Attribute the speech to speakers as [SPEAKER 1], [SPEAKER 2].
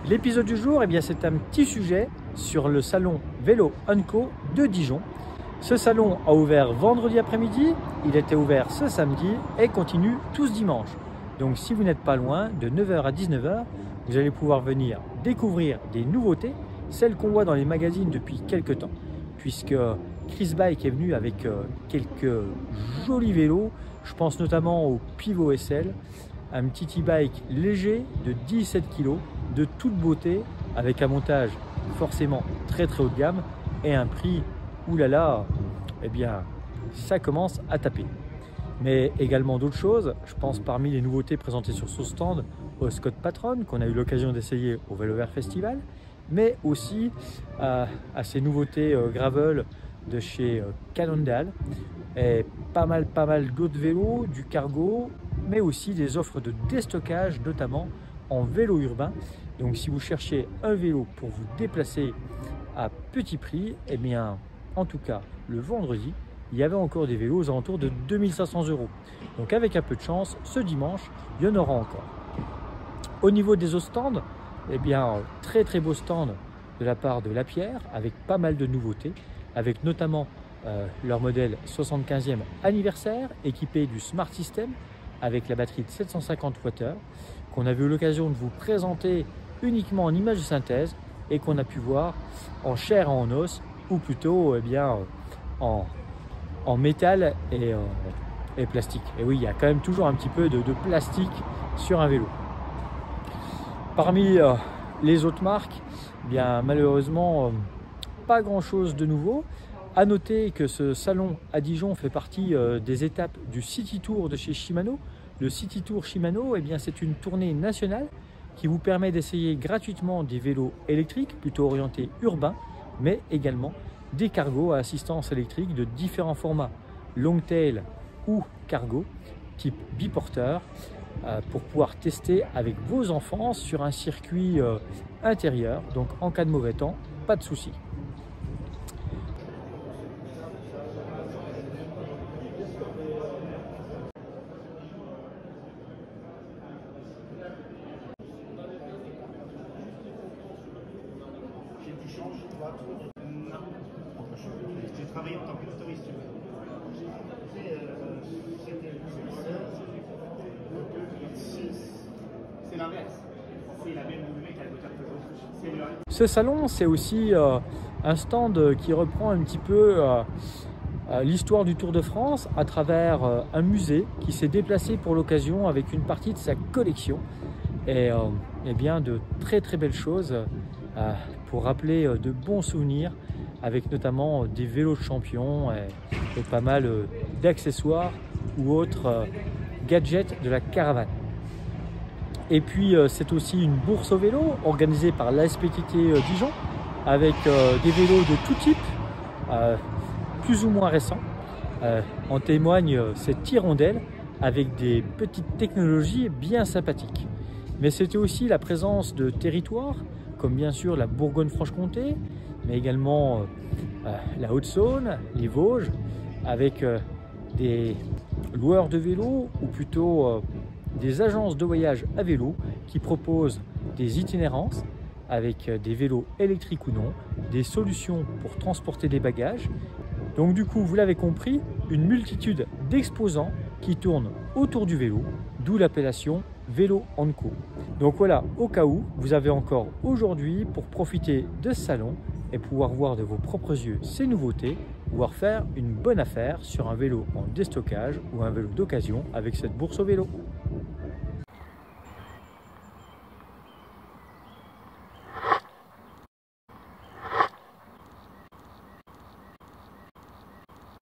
[SPEAKER 1] L'épisode du jour, eh bien, c'est un petit sujet sur le salon Vélo Co de Dijon. Ce salon a ouvert vendredi après-midi, il était ouvert ce samedi et continue tout ce dimanche. Donc si vous n'êtes pas loin, de 9 h à 19 h, vous allez pouvoir venir découvrir des nouveautés, celles qu'on voit dans les magazines depuis quelques temps, puisque Chris Bike est venu avec quelques jolis vélos. Je pense notamment au Pivot SL, un petit e-bike léger de 17 kg, de toute beauté, avec un montage forcément très haut de gamme et un prix, oulala, eh bien ça commence à taper. Mais également d'autres choses, je pense parmi les nouveautés présentées sur ce stand, au Scott Patron qu'on a eu l'occasion d'essayer au Vélo Vert Festival, mais aussi à ces nouveautés gravel de chez Cannondale, et pas mal d'autres vélos, du cargo, mais aussi des offres de déstockage, notamment en vélo urbain. Donc si vous cherchez un vélo pour vous déplacer à petit prix, eh bien en tout cas le vendredi, il y avait encore des vélos aux alentours de 2500 €. Donc avec un peu de chance, ce dimanche, il y en aura encore. Au niveau des autres stands, eh bien très beau stand de la part de Lapierre, avec pas mal de nouveautés, avec notamment leur modèle 75e anniversaire, équipé du Smart System, avec la batterie de 750 Wh, qu'on avait eu l'occasion de vous présenter uniquement en image de synthèse, et qu'on a pu voir en chair et en os, ou plutôt eh bien, en métal et plastique. Et oui, il y a quand même toujours un petit peu de plastique sur un vélo. Parmi les autres marques, eh bien malheureusement pas grand chose de nouveau. À noter que ce salon à Dijon fait partie des étapes du City Tour de chez Shimano. Le City Tour Shimano, eh bien c'est une tournée nationale qui vous permet d'essayer gratuitement des vélos électriques plutôt orientés urbains, mais également des cargos à assistance électrique de différents formats, long tail ou cargo, type biporteur, pour pouvoir tester avec vos enfants sur un circuit intérieur. Donc en cas de mauvais temps, pas de souci.
[SPEAKER 2] Non. J'ai travaillé en tant que touriste. C'est l'inverse. C'est la BMW qui a le moteur Peugeot.
[SPEAKER 1] Ce salon, c'est aussi un stand qui reprend un petit peu l'histoire du Tour de France à travers un musée qui s'est déplacé pour l'occasion avec une partie de sa collection. Et bien de très belles choses pour rappeler de bons souvenirs, avec notamment des vélos de champion et pas mal d'accessoires ou autres gadgets de la caravane. Et puis c'est aussi une bourse au vélo organisée par l'ASPTT Dijon, avec des vélos de tout type, plus ou moins récents. En témoigne cette hirondelle avec des petites technologies bien sympathiques. Mais c'était aussi la présence de territoires, comme bien sûr la Bourgogne-Franche-Comté, mais également la Haute-Saône, les Vosges, avec des loueurs de vélos, ou plutôt des agences de voyage à vélo qui proposent des itinérances avec des vélos électriques ou non, des solutions pour transporter des bagages. Donc du coup, vous l'avez compris, une multitude d'exposants qui tournent autour du vélo, d'où l'appellation Vélo Co. Donc voilà, au cas où, vous avez encore aujourd'hui pour profiter de ce salon et pouvoir voir de vos propres yeux ces nouveautés, pouvoir faire une bonne affaire sur un vélo en déstockage ou un vélo d'occasion avec cette bourse au vélo.